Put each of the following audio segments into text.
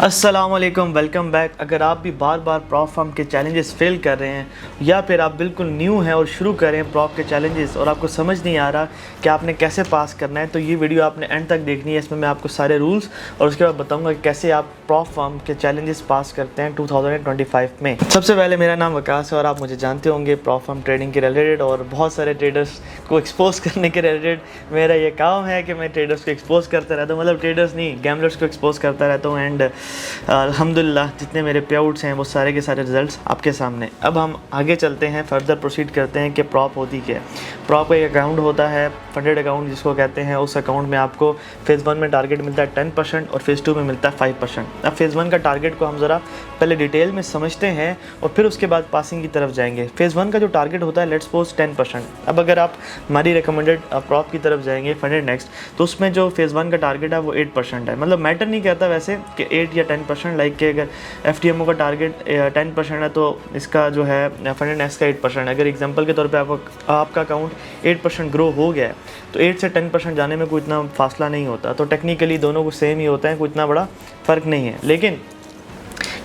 अस्सलामुअलैकुम, welcome back. अगर आप भी बार बार प्रॉप फर्म के चैलेंजेस फेल कर रहे हैं या फिर आप बिल्कुल न्यू हैं और शुरू कर रहे हैं प्रॉप के चैलेंजेस और आपको समझ नहीं आ रहा कि आपने कैसे पास करना है, तो ये वीडियो आपने एंड तक देखनी है। इसमें मैं आपको सारे रूल्स और उसके बाद बताऊंगा कि कैसे आप प्रॉप फर्म के चैलेंजेस पास करते हैं 2025 में। सबसे पहले मेरा नाम वकास है और आप मुझे जानते होंगे प्रॉप फर्म ट्रेडिंग के रिलेटेड और बहुत सारे ट्रेडर्स को एक्सपोज करने के रिलेटेड मेरा ये काम है कि मैं ट्रेडर्स को एक्सपोज करता रहता हूँ, मतलब ट्रेडर्स नहीं, गैमलर्स को एक्सपोज करता रहता हूँ। एंड अल्हम्दुलिल्लाह जितने मेरे पे आउट्स हैं वो सारे के सारे रिजल्ट्स आपके सामने। अब हम आगे चलते हैं, फर्दर प्रोसीड करते हैं कि प्रॉप होती क्या है। प्रॉप का एक अकाउंट होता है, फंडेड अकाउंट जिसको कहते हैं। उस अकाउंट में आपको फेज़ 1 में टारगेट मिलता है 10% और फेज़ 2 में मिलता है 5%। अब फेज़ 1 का टारगेट को हम ज़रा पहले डिटेल में समझते हैं और फिर उसके बाद पासिंग की तरफ जाएंगे। फेज़ 1 का जो टारगेट होता है लेट्स सपोज 10%। अब अगर आप हमारी रिकमेंडेड प्रॉप की तरफ जाएंगे फंडेड नेक्स्ट, तो उसमें जो फेज़ 1 का टारगेट है वो 8% है। मतलब मैटर नहीं करता वैसे कि 8 या 10%, लाइक कि अगर FTMO का टारगेट 10% है तो इसका जो है फंडेड नेक्स्ट का 8%। अगर एग्जांपल के तौर पे आपका अकाउंट 8% ग्रो हो गया है तो 8 से 10% जाने में कोई इतना फासला नहीं होता, तो टेक्निकली दोनों को सेम ही होता है, कोई इतना बड़ा फ़र्क नहीं है। लेकिन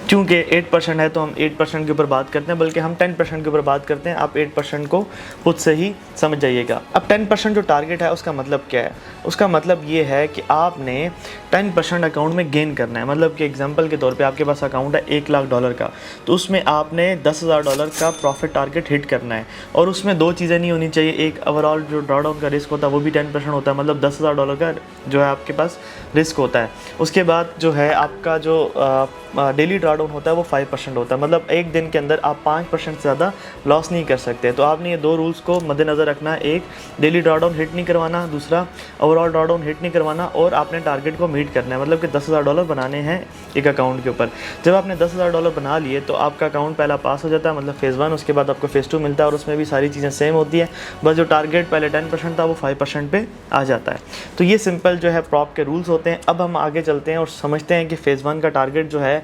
क्योंकि 8% है तो हम 8% के ऊपर बात करते हैं, बल्कि हम 10% के ऊपर बात करते हैं। आप 8% को खुद से ही समझ जाइएगा। अब 10% जो टारगेट है उसका मतलब क्या है? उसका मतलब ये है कि आपने 10% अकाउंट में गेन करना है। मतलब कि एग्जांपल के तौर पे आपके पास अकाउंट है $1,00,000 का, तो उसमें आपने $10,000 का प्रॉफिट टारगेट हिट करना है। और उसमें दो चीज़ें नहीं होनी चाहिए, एक ओवरऑल जो ड्रॉडाउन का रिस्क होता है वो भी 10% होता है, मतलब $10,000 का जो है आपके पास रिस्क होता है। उसके बाद जो है आपका जो डेली ड्रॉडाउन होता है वो 5% होता है, मतलब एक दिन के अंदर आप 5% से ज़्यादा लॉस नहीं कर सकते। तो आपने ये दो रूल्स को मद्देनज़र रखना है, एक डेली ड्रॉडाउन हिट नहीं करवाना, दूसरा ओवरऑल ड्रॉडाउन हिट नहीं करवाना, और आपने टारगेट को मीट करना है। मतलब कि $10,000 बनाने हैं एक अकाउंट के ऊपर। जब आपने $10,000 बना लिए तो आपका अकाउंट पहला पास हो जाता है, मतलब फेज़ 1। उसके बाद आपको फेज़ 2 मिलता है और उसमें भी सारी चीज़ें सेम होती है, बस जो टारगेट पहले 10% था वो 5% पे आ जाता है। तो ये सिंपल जो है प्रॉप के रूल्स होते हैं। अब हम आगे चलते हैं और समझते हैं कि फेज़ 1 का टारगेट जो है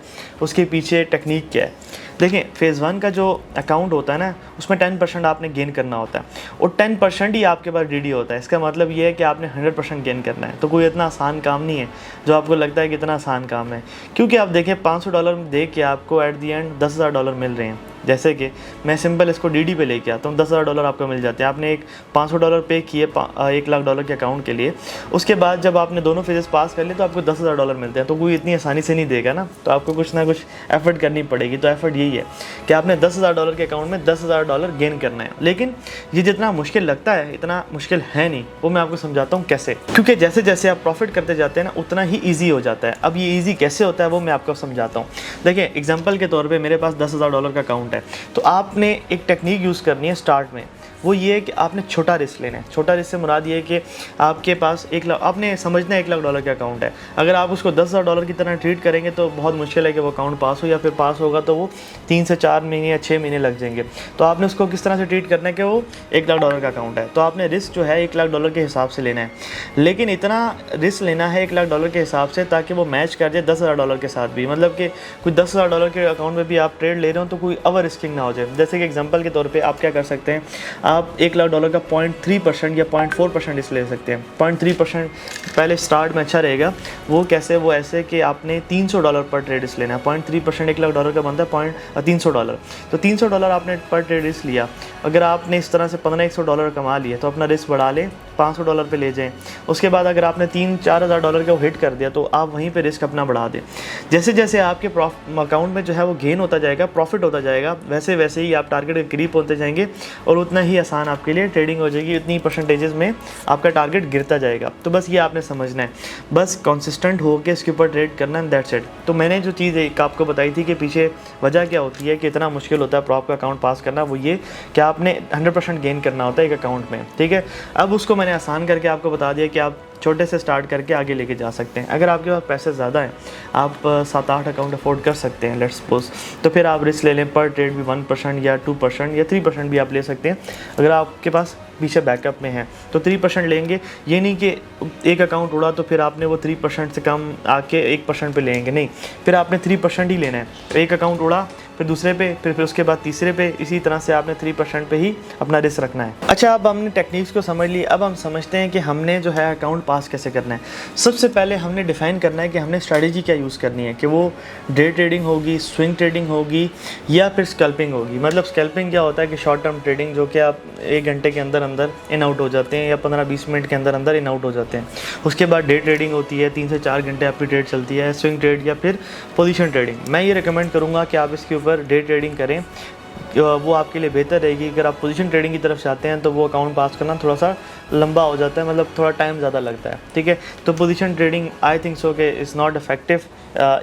उसके पीछे टेक्निक क्या है। देखिए, फेज़ 1 का जो अकाउंट होता है ना, उसमें 10% आपने गेन करना होता है और 10% ही आपके पास DD होता है। इसका मतलब ये है कि आपने 100% गेन करना है। तो कोई इतना आसान काम नहीं है जो आपको लगता है कि इतना आसान काम है, क्योंकि आप देखें $500 दे के आपको एट दी एंड $10,000 मिल रहे हैं। जैसे कि मैं सिंपल इसको DD पे लेके आता हूँ, $10,000 आपको मिल जाते हैं। आपने एक $500 पे किए $1,00,000 के अकाउंट के लिए, उसके बाद जब आपने दोनों फेजेस पास कर लिए तो आपको $10,000 मिलते हैं। तो कोई इतनी आसानी से नहीं देगा ना, तो आपको कुछ ना कुछ एफर्ट करनी पड़ेगी। तो एफर्ट यही है कि आपने $10,000 के अकाउंट में $10,000 गेन करना है। लेकिन ये जितना मुश्किल लगता है इतना मुश्किल है नहीं, वो मैं आपको समझाता हूँ कैसे। क्योंकि जैसे जैसे आप प्रॉफिट करते जाते हैं ना उतना ही ईजी हो जाता है। अब ये ईजी कैसे होता है वो मैं आपको समझाता हूँ। देखिए, एग्जाम्पल के तौर पर मेरे पास $10,000 का अकाउंट है, तो आपने एक टेक्निक यूज़ करनी है स्टार्ट में। वो ये है कि आपने छोटा रिस्क लेना है। छोटा रिस्क से मुराद ये है कि आपके पास आपने समझना है $1,00,000 का अकाउंट है। अगर आप उसको $10,000 की तरह ट्रीट करेंगे तो बहुत मुश्किल है कि वो अकाउंट पास हो, या फिर पास होगा तो वो 3 से 4 महीने या 6 महीने लग जाएंगे। तो आपने उसको किस तरह से ट्रीट करना है कि वो $1,00,000 का अकाउंट है, तो आपने रिस्क जो है $1,00,000 के हिसाब से लेना है। लेकिन इतना रिस्क लेना है $1,00,000 के हिसाब से ताकि वो मैच कर जाए $10,000 के साथ भी। मतलब कि कोई $10,000 के अकाउंट में भी आप ट्रेड ले रहे हो तो कोई ओवर रिस्किंग ना हो जाए। जैसे कि एग्जाम्पल के तौर पर आप क्या कर सकते हैं, आप $1,00,000 का 0.3% या 0.4% रिस्क ले सकते हैं। 0.3% पहले स्टार्ट में अच्छा रहेगा। वो कैसे? वो ऐसे कि आपने $300 पर ट्रेड रिस्क लेना है। 0.3% $1,00,000 का बनता है $300। तो $300 आपने पर ट्रेड रिस्क लिया। अगर आपने इस तरह से $1,500 कमा लिए तो अपना रिस्क बढ़ा लें, $500 पे ले जाएं। उसके बाद अगर आपने $3-4,000 का हिट कर दिया तो आप वहीं पे रिस्क अपना बढ़ा दें। जैसे जैसे आपके अकाउंट में जो है वो गेन होता जाएगा, प्रॉफिट होता जाएगा, वैसे वैसे ही आप टारगेट के करीब होते जाएंगे और उतना ही आसान आपके लिए ट्रेडिंग हो जाएगी। उतनी परसेंटेजेस में आपका टारगेट गिरता जाएगा। तो बस ये आपने समझना है, बस कंसिस्टेंट होकर इसके ऊपर ट्रेड करना है, दैट्स इट। तो मैंने जो चीज़ एक आपको बताई थी कि पीछे वजह क्या होती है कि इतना मुश्किल होता है प्रॉप का अकाउंट पास करना, वो ये कि आपने 100% गेन करना होता है एक अकाउंट में, ठीक है। अब उसको मैंने आसान करके आपको बता दिया कि आप छोटे से स्टार्ट करके आगे लेके जा सकते हैं। अगर आपके पास पैसे ज़्यादा हैं, आप 7-8 अकाउंट अफोर्ड कर सकते हैं लेट्स सपोज, तो फिर आप रिस्क ले लें। पर ट्रेड भी 1% या 2% या 3% भी आप ले सकते हैं अगर आपके पास पीछे बैकअप में है, तो 3% लेंगे। ये नहीं कि एक अकाउंट उड़ा तो फिर आपने वो 3% से कम आके 1% पे लेंगे, नहीं, फिर आपने 3% ही लेना है। एक अकाउंट उड़ा, फिर दूसरे पे, फिर उसके बाद तीसरे पे, इसी तरह से आपने 3% पे ही अपना रिस्क रखना है। अच्छा, अब हमने टेक्निक्स को समझ ली, अब हम समझते हैं कि हमने जो है अकाउंट पास कैसे करना है। सबसे पहले हमने डिफ़ाइन करना है कि हमने स्ट्रैटेजी क्या यूज़ करनी है, कि वो डे ट्रेडिंग होगी, स्विंग ट्रेडिंग होगी या फिर स्कैल्पिंग होगी। मतलब स्कैल्पिंग क्या होता है कि शॉर्ट टर्म ट्रेडिंग, जो कि आप 1 घंटे के अंदर अंदर इन आउट हो जाते हैं या 15-20 मिनट के अंदर अंदर इन आउट हो जाते हैं। उसके बाद डे ट्रेडिंग होती है, 3 से 4 घंटे आपकी ट्रेड चलती है, स्विंग ट्रेड या फिर पोजीशन ट्रेडिंग। मैं ये रिकमेंड करूँगा कि आप इसके ऊपर डे ट्रेडिंग करें, वो आपके लिए बेहतर रहेगी। अगर आप पोजीशन ट्रेडिंग की तरफ जाते हैं तो वो अकाउंट पास करना थोड़ा सा लंबा हो जाता है, मतलब थोड़ा टाइम ज़्यादा लगता है, ठीक है। तो position trading I think so के is not effective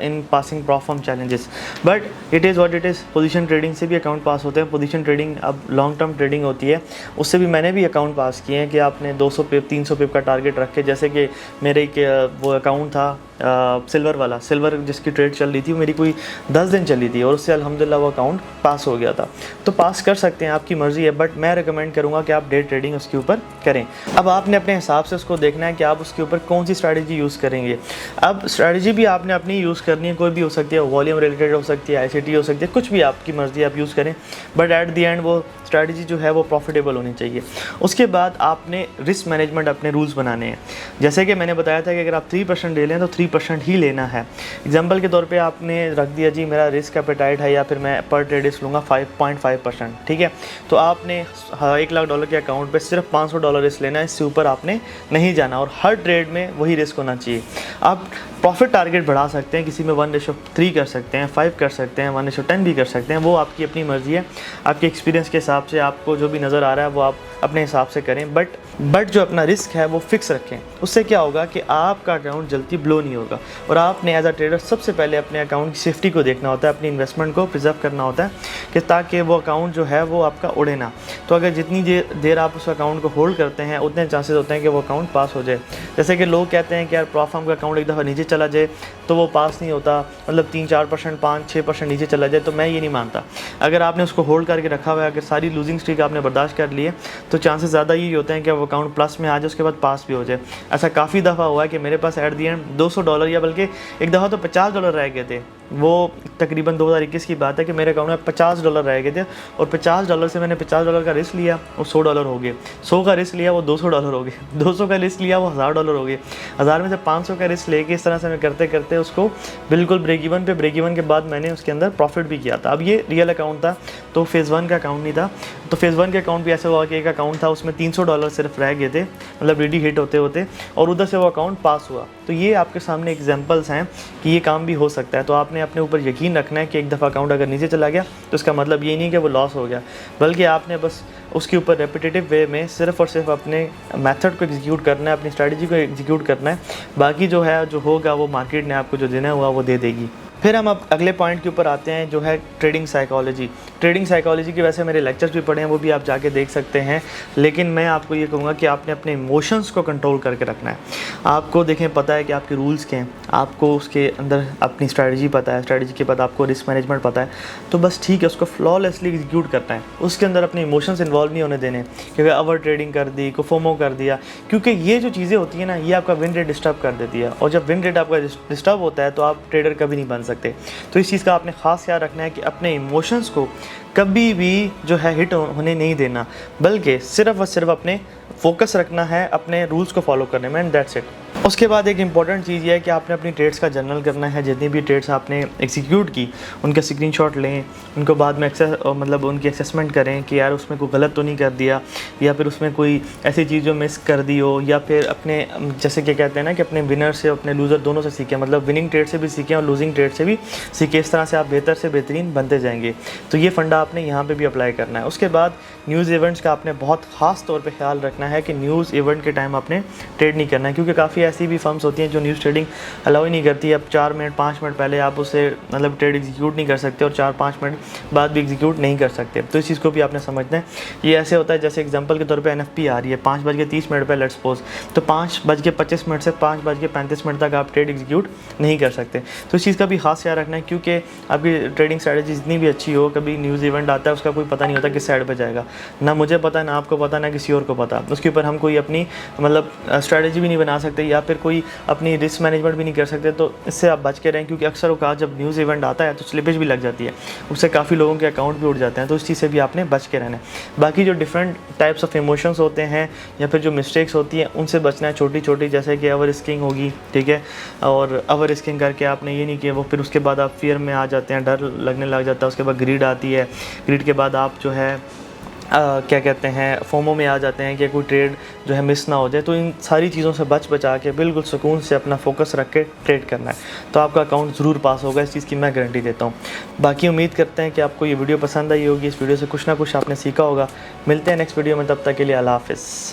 in passing profit challenges, but it is what it is. Position trading से भी अकाउंट पास होते हैं। पोजीशन ट्रेडिंग अब लॉन्ग टर्म ट्रेडिंग होती है, उससे भी मैंने भी अकाउंट पास किए हैं कि आपने 200 पिप 300 पिप का टारगेट रख के, जैसे कि मेरे एक वो अकाउंट था सिल्वर वाला, सिल्वर जिसकी ट्रेड चल रही थी, मेरी कोई 10 दिन चली थी और उससे अल्हम्दुलिल्लाह वो अकाउंट पास हो गया था। तो पास कर सकते हैं, आपकी मर्ज़ी है, बट मैं रिकमेंड करूँगा कि आप डे ट्रेडिंग उसके ऊपर करें। अब आपने अपने हिसाब से उसको देखना है कि आप उसके ऊपर कौन सी स्ट्रैटेजी यूज़ करेंगे। अब स्ट्रैटेजी भी आपने अपनी यूज़ करनी है, कोई भी हो सकती है, वॉल्यूम रिलेटेड हो सकती है, ICT हो सकती है, कुछ भी आपकी मर्ज़ी, आप यूज़ करें, बट एट द एंड वो स्ट्रैटेजी जो है वो प्रॉफिटेबल होनी चाहिए। उसके बाद आपने रिस्क मैनेजमेंट अपने रूल्स बनाने हैं। जैसे कि मैंने बताया था कि अगर आप 3% ले लें तो 3% ही लेना है। एग्जांपल के तौर पे आपने रख दिया जी मेरा रिस्क एपेटाइट है या फिर मैं पर ट्रेड रिस्क लूँगा 5.5%, ठीक है। तो आपने $1 लाख के अकाउंट पे सिर्फ $500 रिस्क लेना है, इससे ऊपर आपने नहीं जाना और हर ट्रेड में वही रिस्क होना चाहिए। आप प्रॉफिट टारगेट बढ़ा सकते हैं, किसी में 1:3 कर सकते हैं, 5 कर सकते हैं, 1:10 भी कर सकते हैं, वो आपकी अपनी मर्ज़ी है। आपके एक्सपीरियंस के हिसाब से आपको जो भी नज़र आ रहा है वो आप अपने हिसाब से करें, बट जो अपना रिस्क है वो फिक्स रखें। उससे क्या होगा कि आपका अकाउंट जल्दी ब्लो नहीं होगा। और आपने एज अ ट्रेडर सबसे पहले अपने अकाउंट की सेफ्टी को देखना होता है, अपनी इन्वेस्टमेंट को प्रिजर्व करना होता है कि ताकि वो अकाउंट जो है वो आपका उड़े ना। तो अगर जितनी देर आप उस अकाउंट को होल्ड करते हैं उतने चांसेस होते हैं कि वो अकाउंट पास हो जाए। जैसे कि लोग कहते हैं कि यार प्रॉफिट का अकाउंट एक दफ़ा नीचे चला जाए तो वो पास नहीं होता, मतलब 3-4%, 5-6% नीचे चला जाए, तो मैं ये नहीं मानता। अगर आपने उसको होल्ड करके रखा हुआ है, अगर सारी लूजिंग स्ट्रीक आपने बर्दाश्त कर लिए, तो चांसेस ज़्यादा यही होते हैं कि वो अकाउंट प्लस में आ जाए, उसके बाद पास भी हो जाए। ऐसा काफ़ी दफ़ा हुआ है कि मेरे पास एट दी एंड $200 या बल्कि एक दफ़ा तो $50 रह गए थे। वो तकरीबन 2021 की बात है कि मेरे अकाउंट में $50 रह गए थे और $50 से मैंने $50 का रिस्क लिया और $100 हो गए। 100 का रिस्क लिया वो $200 हो गए, 200 का रिस्क लिया वो $1000 हो गए, 1000 में से 500 का रिस्क लेके इस तरह से मैं करते करते उसको बिल्कुल ब्रेक इवन के बाद मैंने उसके अंदर प्रॉफिट भी किया था। अब ये रियल अकाउंट था, तो फेज़ 1 का अकाउंट नहीं था। तो फेज़ 1 के अकाउंट भी ऐसा हुआ कि एक अकाउंट था उसमें $300 सिर्फ रह गए थे, मतलब रेडी हिट होते होते, और उधर से वो अकाउंट पास हुआ। तो ये आपके सामने एग्जांपल्स हैं कि ये काम भी हो सकता है। तो आपने अपने ऊपर यकीन रखना है कि एक दफ़ा अकाउंट अगर नीचे चला गया तो इसका मतलब ये नहीं कि वो लॉस हो गया, बल्कि आपने बस उसके ऊपर रेपिटेटिव वे में सिर्फ और सिर्फ अपने मेथड को एग्जीक्यूट करना है, अपनी स्ट्रैटेजी को एग्जीक्यूट करना है। बाकी जो है जो होगा वो मार्केट ने आपको जो देना हुआ वो दे देगी। फिर हम अब अगले पॉइंट के ऊपर आते हैं जो है ट्रेडिंग साइकोलॉजी। ट्रेडिंग साइकोलॉजी के वैसे मेरे लेक्चर्स भी पढ़े हैं, वो भी आप जाके देख सकते हैं, लेकिन मैं आपको ये कहूँगा कि आपने अपने इमोशंस को कंट्रोल करके रखना है। आपको देखें पता है कि आपके रूल्स क्या हैं, आपको उसके अंदर अपनी स्ट्रैटेजी पता है, स्ट्रैटेजी के बाद आपको रिस्क मैनेजमेंट पता है, तो बस ठीक है, उसको फ्लॉलेसली एग्जीक्यूट करना है। उसके अंदर अपने इमोशंस इन्वॉल्व नहीं होने देने कि अगर ओवर ट्रेडिंग कर दी, को फोमो कर दिया, क्योंकि ये जो चीज़ें होती हैं ना, ये आपका विन रेट डिस्टर्ब कर देती है, और जब विन रेट आपका डिस्टर्ब होता है तो आप ट्रेडर कभी नहीं बन सकते। तो इस चीज़ का आपने ख़ास ख्याल रखना है कि अपने इमोशंस को कभी भी जो है हिट होने नहीं देना, बल्कि सिर्फ और सिर्फ अपने फोकस रखना है अपने रूल्स को फॉलो करने में, एंड दैट्स इट। उसके बाद एक इंपॉर्टेंट चीज़ ये है कि आपने अपनी ट्रेड्स का जर्नल करना है। जितनी भी ट्रेड्स आपने एग्जीक्यूट की उनका स्क्रीनशॉट लें, उनको बाद में मतलब उनकी असेसमेंट करें कि यार उसमें कोई गलत तो नहीं कर दिया, या फिर उसमें कोई ऐसी चीज़ जो मिस कर दी हो, या फिर अपने जैसे क्या कहते हैं ना कि अपने विनर से अपने लूज़र दोनों से सीखें, मतलब विनिंग ट्रेड से भी सीखें और लूजिंग ट्रेड से भी सीखें। इस तरह से आप बेहतर से बेहतरीन बनते जाएंगे। तो ये फंडा आपने यहाँ पर भी अप्लाई करना है। उसके बाद न्यूज़ इवेंट्स का आपने बहुत ख़ास तौर पर ख्याल रखना है कि न्यूज़ इवेंट के टाइम आपने ट्रेड नहीं करना है, क्योंकि काफ़ी काफ़ी ऐसी भी फर्म्स होती हैं जो न्यूज़ ट्रेडिंग अलाउ ही नहीं करती। अब 4 मिनट 5 मिनट पहले आप उसे मतलब ट्रेड एग्जीक्यूट नहीं कर सकते और 4-5 मिनट बाद भी एग्जीक्यूट नहीं कर सकते। तो इस चीज़ को भी आपने समझना है। ये ऐसे होता है जैसे एग्जांपल के तौर पे NFP आ रही है 5:30 पे लेट्स सपोज, तो 5:25 से 5:35 तक आप ट्रेड एग्जीक्यूट नहीं कर सकते। तो इस चीज़ का भी खास ख्याल रखना है, क्योंकि आपकी ट्रेडिंग स्ट्रैटेजी जितनी भी अच्छी हो, कभी न्यूज़ इवेंट आता है उसका कोई पता नहीं होता किस साइड पर जाएगा। ना मुझे पता, ना आपको पता, ना किसी और को पता। उसके ऊपर हम कोई अपनी मतलब स्ट्रैटेजी भी नहीं बना सकते या फिर कोई अपनी रिस्क मैनेजमेंट भी नहीं कर सकते। तो इससे आप बच के रहें, क्योंकि अक्सर औकात जब न्यूज़ इवेंट आता है तो स्लिपेज भी लग जाती है, उससे काफ़ी लोगों के अकाउंट भी उड़ जाते हैं। तो इस चीज़ से भी आपने बच के रहना है। बाकी जो डिफरेंट टाइप्स ऑफ इमोशंस होते हैं या फिर जो मिस्टेक्स होती हैं उनसे बचना है, छोटी छोटी, जैसे कि ओवर रिस्किंग होगी, ठीक है। और ओवर रिस्किंग करके आपने ये नहीं किया वो, फिर उसके बाद आप फियर में आ जाते हैं, डर लगने लग जाता है। उसके बाद ग्रीड आती है, ग्रीड के बाद आप जो है क्या कहते हैं फोमो में आ जाते हैं कि कोई ट्रेड जो है मिस ना हो जाए। तो इन सारी चीज़ों से बचा के बिल्कुल सुकून से अपना फोकस रख के ट्रेड करना है, तो आपका अकाउंट ज़रूर पास होगा। इस चीज़ की मैं गारंटी देता हूँ। बाकी उम्मीद करते हैं कि आपको ये वीडियो पसंद आई होगी, इस वीडियो से कुछ ना कुछ आपने सीखा होगा। मिलते हैं नेक्स्ट वीडियो में, तब तक के लिए अल्लाह हाफ़िज़।